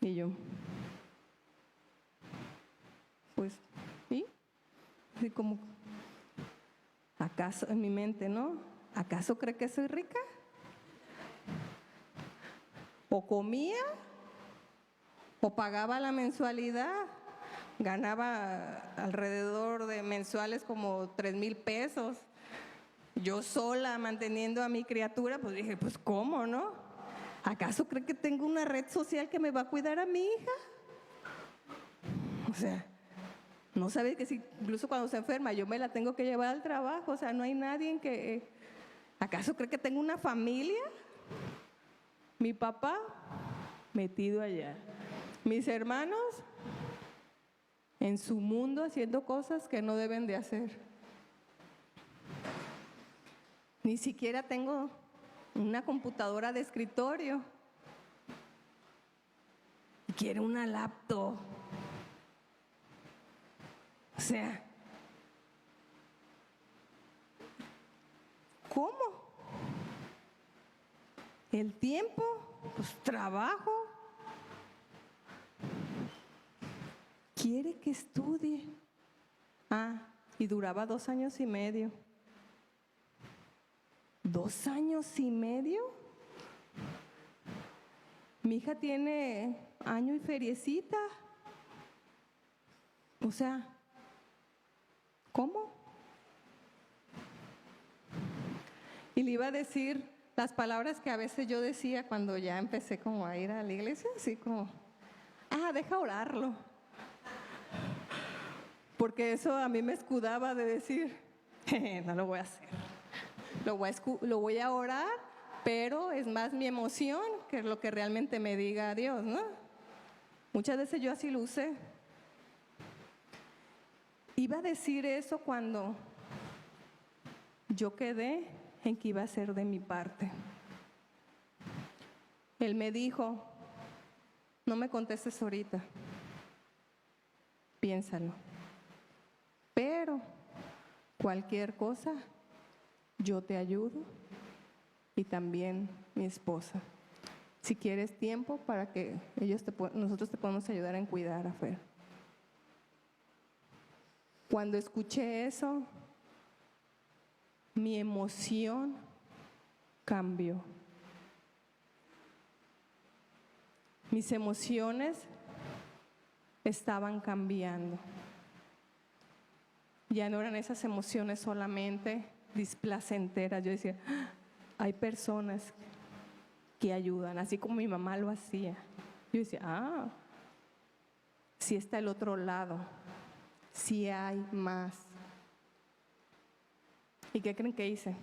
Y yo, pues, ¿sí? Así como, ¿acaso en mi mente, no? ¿Acaso cree que soy rica? ¿O comía? ¿O pagaba la mensualidad? Ganaba alrededor de mensuales como 3,000 pesos. Yo sola manteniendo a mi criatura, pues dije, pues ¿cómo, no? ¿Acaso cree que tengo una red social que me va a cuidar a mi hija? O sea, no sabe que si incluso cuando se enferma yo me la tengo que llevar al trabajo. O sea, no hay nadie en que... ¿Acaso cree que tengo una familia? Mi papá metido allá. Mis hermanos en su mundo haciendo cosas que no deben de hacer. Ni siquiera tengo una computadora de escritorio. Quiere una laptop. O sea, ¿cómo? El tiempo, pues trabajo. Quiere que estudie. Y duraba 2 años y medio. 2 años y medio. Mi hija tiene año y feriecita. O sea, ¿cómo? Y le iba a decir las palabras que a veces yo decía cuando ya empecé como a ir a la iglesia, así como, deja orarlo. Porque eso a mí me escudaba de decir, no lo voy a hacer. Lo voy a orar, pero es más mi emoción que lo que realmente me diga Dios, ¿no? Muchas veces yo así lo usé. Iba a decir eso cuando yo quedé en que iba a ser de mi parte. Él me dijo, no me contestes ahorita, piénsalo. Pero cualquier cosa, yo te ayudo y también mi esposa. Si quieres tiempo para que nosotros te podemos ayudar en cuidar a Fer. Cuando escuché eso, mi emoción cambió. Mis emociones estaban cambiando. Ya no eran esas emociones solamente displacenteras. Yo decía, hay personas que ayudan, así como mi mamá lo hacía. Yo decía, sí está el otro lado, sí hay más. ¿Y qué creen que hice?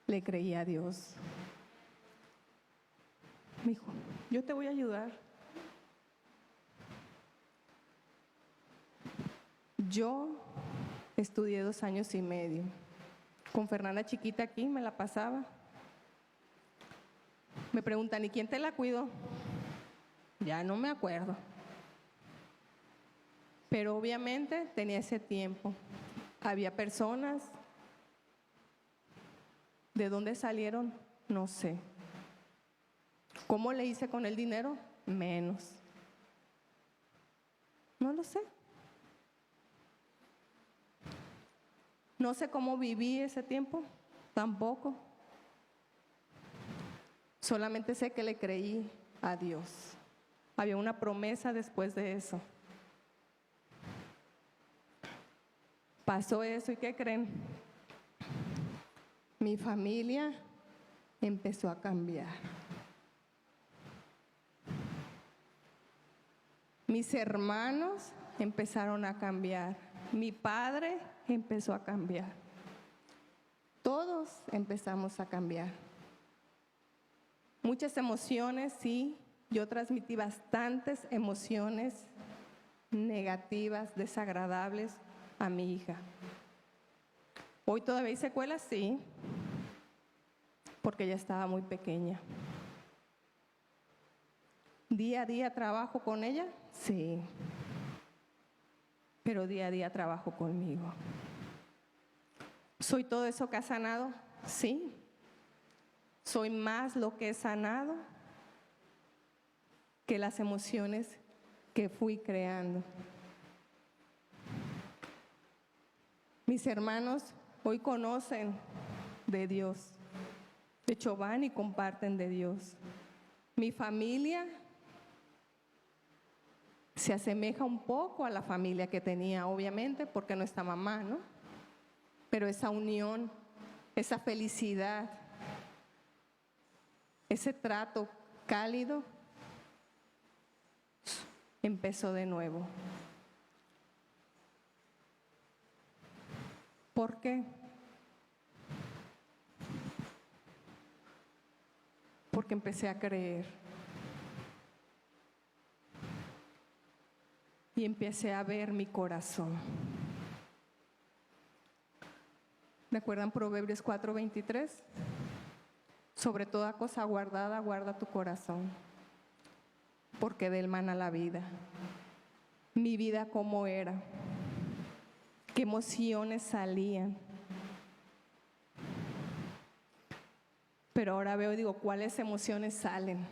Le creí a Dios. Me dijo, yo te voy a ayudar. Yo estudié 2 años y medio. Con Fernanda chiquita aquí me la pasaba. Me preguntan, ¿y quién te la cuidó? Ya no me acuerdo. Pero obviamente tenía ese tiempo. Había personas. ¿De dónde salieron? No sé. ¿Cómo le hice con el dinero? Menos. No lo sé. No sé cómo viví ese tiempo, tampoco. Solamente sé que le creí a Dios. Había una promesa después de eso. Pasó eso y ¿qué creen? Mi familia empezó a cambiar. Mis hermanos empezaron a cambiar. Mi padre empezó a cambiar. Todos empezamos a cambiar. Muchas emociones, sí. Yo transmití bastantes emociones negativas, desagradables a mi hija. Hoy todavía hay secuelas, sí, porque ella estaba muy pequeña. Día a día trabajo con ella, sí, pero día a día trabajo conmigo. ¿Soy todo eso que ha sanado? Sí. ¿Soy más lo que he sanado que las emociones que fui creando? Mis hermanos hoy conocen de Dios. De hecho, van y comparten de Dios. Mi familia se asemeja un poco a la familia que tenía, obviamente, porque no está mamá, ¿no? Pero esa unión, esa felicidad, ese trato cálido empezó de nuevo. ¿Por qué? Porque empecé a creer. Y empecé a ver mi corazón. ¿Recuerdan Proverbios 4:23? Sobre toda cosa guardada, guarda tu corazón, porque de él mana la vida. Mi vida cómo era, qué emociones salían. Pero ahora veo y digo, ¿cuáles emociones salen?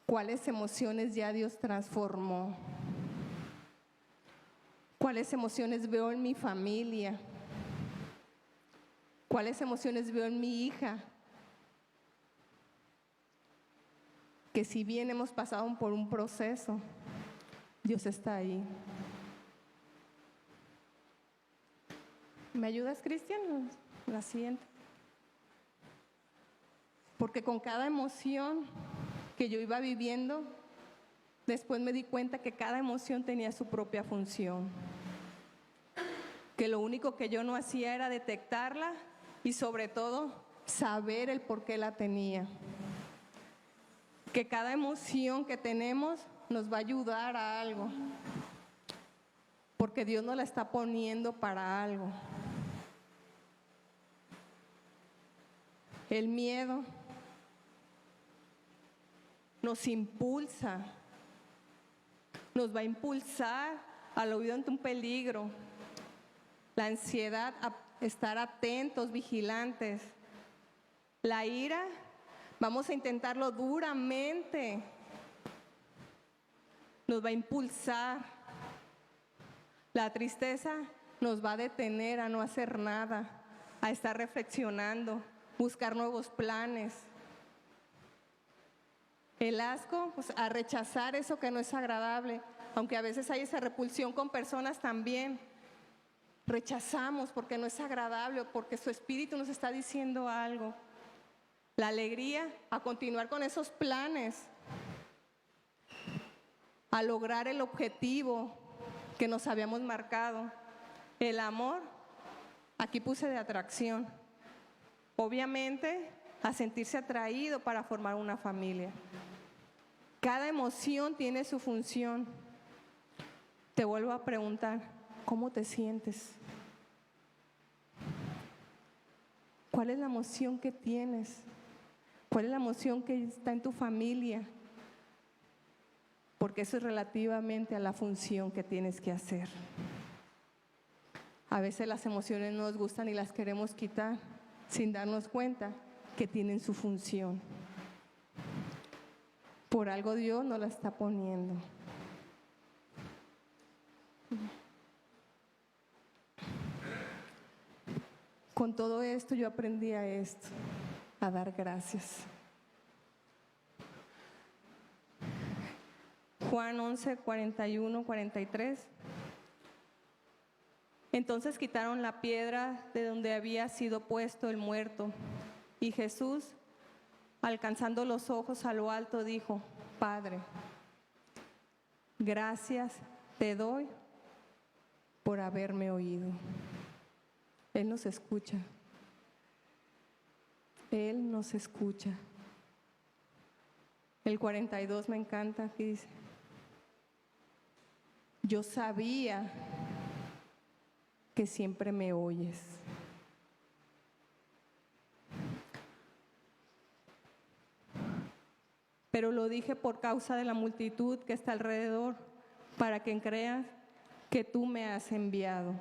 ¿Cuáles emociones ya Dios transformó? ¿Cuáles emociones veo en mi familia? ¿Cuáles emociones veo en mi hija? Que si bien hemos pasado por un proceso, Dios está ahí. ¿Me ayudas, Cristian? La siguiente. Porque con cada emoción que yo iba viviendo, después me di cuenta que cada emoción tenía su propia función. Que lo único que yo no hacía era detectarla y sobre todo saber el por qué la tenía. Que cada emoción que tenemos nos va a ayudar a algo. Porque Dios nos la está poniendo para algo. El miedo nos impulsa, nos va a impulsar al oído ante un peligro. La ansiedad a estar atentos, vigilantes. La ira, vamos a intentarlo duramente. Nos va a impulsar. La tristeza nos va a detener a no hacer nada, a estar reflexionando, buscar nuevos planes. El asco, pues a rechazar eso que no es agradable, aunque a veces hay esa repulsión con personas también. Rechazamos porque no es agradable o porque su espíritu nos está diciendo algo. La alegría, a continuar con esos planes, a lograr el objetivo que nos habíamos marcado. El amor, aquí puse de atracción. Obviamente, a sentirse atraído para formar una familia. Cada emoción tiene su función. Te vuelvo a preguntar, ¿cómo te sientes? ¿Cuál es la emoción que tienes? ¿Cuál es la emoción que está en tu familia? Porque eso es relativamente a la función que tienes que hacer. A veces las emociones no nos gustan y las queremos quitar sin darnos cuenta que tienen su función. Por algo Dios nos la está poniendo. Con todo esto yo aprendí a esto. a dar gracias. Juan 11, 41, 43. Entonces quitaron la piedra de donde había sido puesto el muerto, y Jesús, alcanzando los ojos a lo alto, dijo: Padre, gracias te doy por haberme oído. Él nos escucha. Él nos escucha. El 42 me encanta, aquí dice: yo sabía que siempre me oyes. Pero lo dije por causa de la multitud que está alrededor, para que creas que tú me has enviado.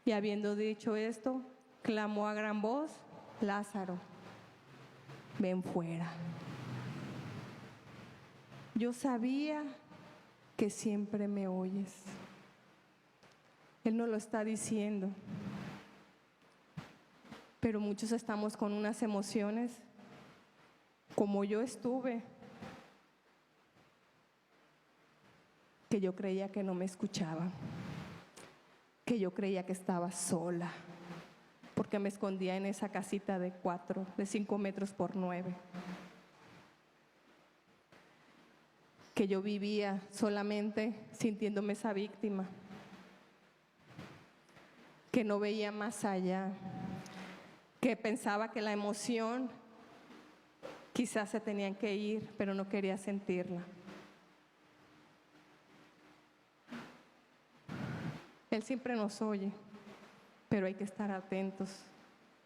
Y habiendo dicho esto, clamó a gran voz: Lázaro, ven fuera. Yo sabía que siempre me oyes. Él nos lo está diciendo. Pero muchos estamos con unas emociones, como yo estuve, que yo creía que no me escuchaba, que yo creía que estaba sola, porque me escondía en esa casita de 5 metros por 9. Que yo vivía solamente sintiéndome esa víctima, que no veía más allá, que pensaba que la emoción quizás se tenían que ir, pero no quería sentirla. Él siempre nos oye, pero hay que estar atentos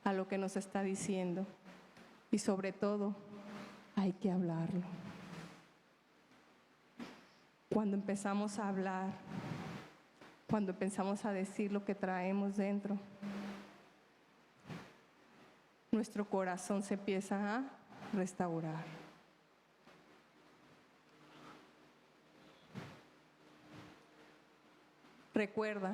a lo que nos está diciendo, y sobre todo hay que hablarlo. Cuando empezamos a hablar, cuando empezamos a decir lo que traemos dentro, nuestro corazón se empieza a restaurar. Recuerda,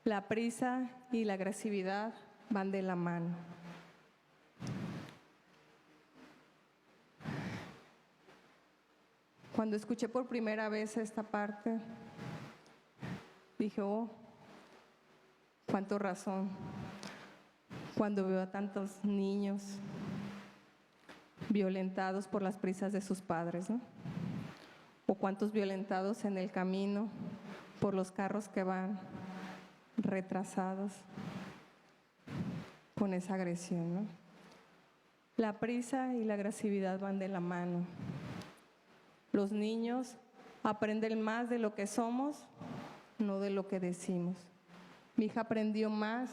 la prisa y la agresividad van de la mano. Cuando escuché por primera vez esta parte, dije: oh, cuánto razón. Cuando veo a tantos niños violentados por las prisas de sus padres, ¿no? O cuántos violentados en el camino por los carros que van retrasados con esa agresión, ¿no? La prisa y la agresividad van de la mano. Los niños aprenden más de lo que somos, no de lo que decimos. Mi hija aprendió más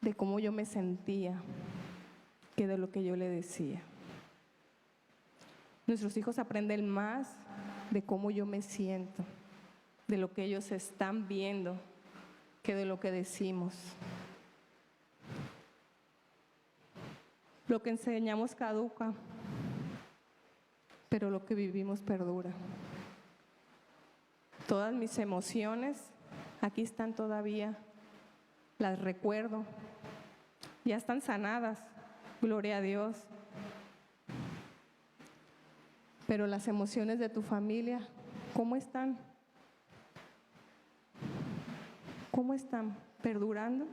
de cómo yo me sentía que de lo que yo le decía. Nuestros hijos aprenden más de cómo yo me siento, de lo que ellos están viendo, que de lo que decimos. Lo que enseñamos caduca, pero lo que vivimos perdura. Todas mis emociones aquí están todavía, las recuerdo, ya están sanadas, gloria a Dios. Pero las emociones de tu familia, ¿cómo están? ¿Cómo están? ¿Perdurando?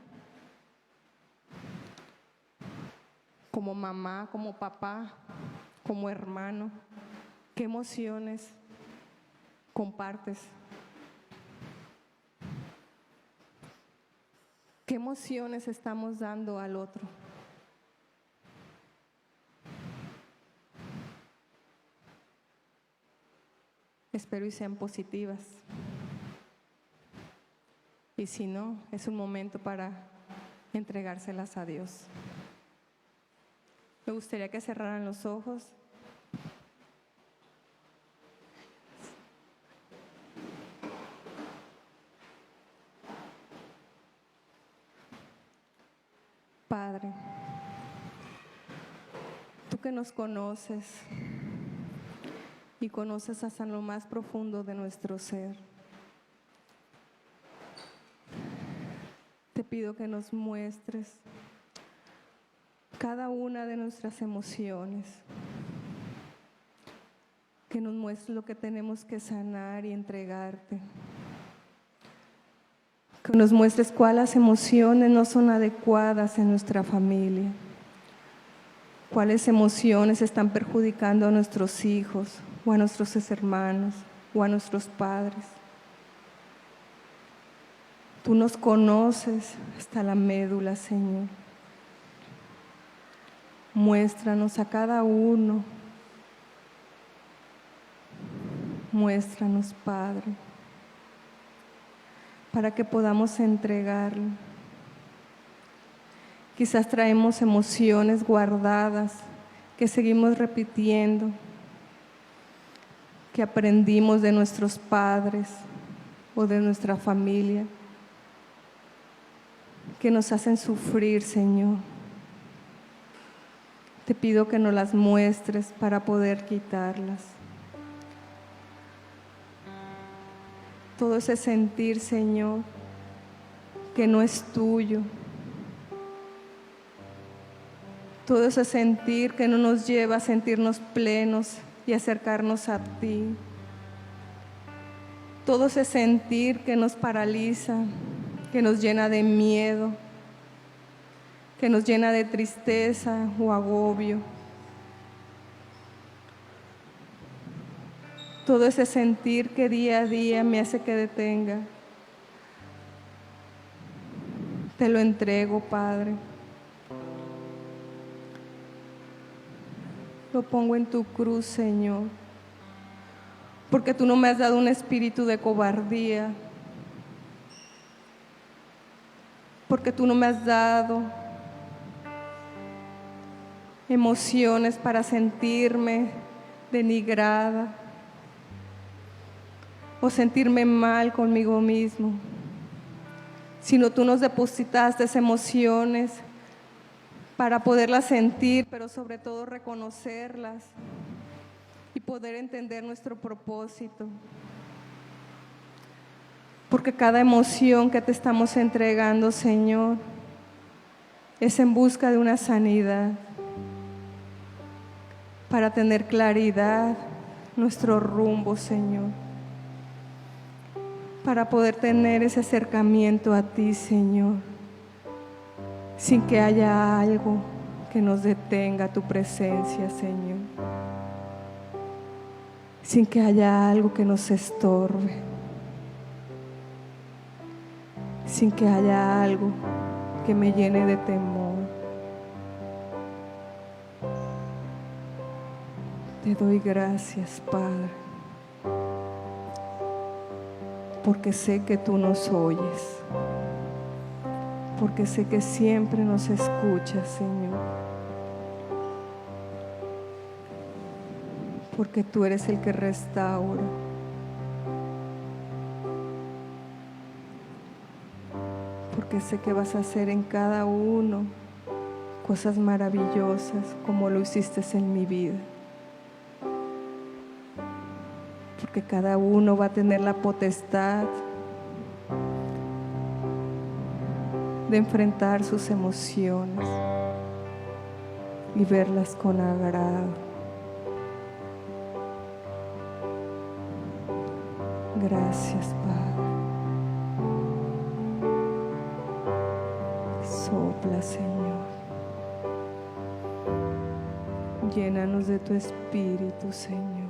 Como mamá, como papá, como hermano, ¿qué emociones compartes? ¿Qué emociones estamos dando al otro? Espero y sean positivas. Y si no, es un momento para entregárselas a Dios. Me gustaría que cerraran los ojos. Padre, tú que nos conoces y conoces hasta lo más profundo de nuestro ser, te pido que nos muestres cada una de nuestras emociones, que nos muestres lo que tenemos que sanar y entregarte, que nos muestres cuáles emociones no son adecuadas en nuestra familia, cuáles emociones están perjudicando a nuestros hijos o a nuestros hermanos o a nuestros padres. Tú nos conoces hasta la médula, Señor. Muéstranos a cada uno. Muéstranos, Padre, para que podamos entregarlo. Quizás traemos emociones guardadas que seguimos repitiendo, que aprendimos de nuestros padres o de nuestra familia, que nos hacen sufrir, Señor. Te pido que nos las muestres para poder quitarlas. Todo ese sentir, Señor, que no es tuyo. Todo ese sentir que no nos lleva a sentirnos plenos y acercarnos a ti. Todo ese sentir que nos paraliza, que nos llena de miedo, que nos llena de tristeza o agobio. Todo ese sentir que día a día me hace que detenga. Te lo entrego, Padre. Lo pongo en tu cruz, Señor, porque tú no me has dado un espíritu de cobardía, porque tú no me has dado emociones para sentirme denigrada o sentirme mal conmigo mismo, sino tú nos depositaste esas emociones para poderlas sentir, pero sobre todo reconocerlas y poder entender nuestro propósito. Porque cada emoción que te estamos entregando, Señor, es en busca de una sanidad, para tener claridad nuestro rumbo, Señor, para poder tener ese acercamiento a ti, Señor, sin que haya algo que nos detenga tu presencia, Señor, sin que haya algo que nos estorbe, sin que haya algo que me llene de temor. Te doy gracias, Padre, porque sé que tú nos oyes, porque sé que siempre nos escuchas, Señor, porque tú eres el que restaura, porque sé que vas a hacer en cada uno cosas maravillosas como lo hiciste en mi vida. Porque cada uno va a tener la potestad de enfrentar sus emociones y verlas con agrado. Gracias, Padre. Sopla, Señor. Llénanos de tu Espíritu, Señor.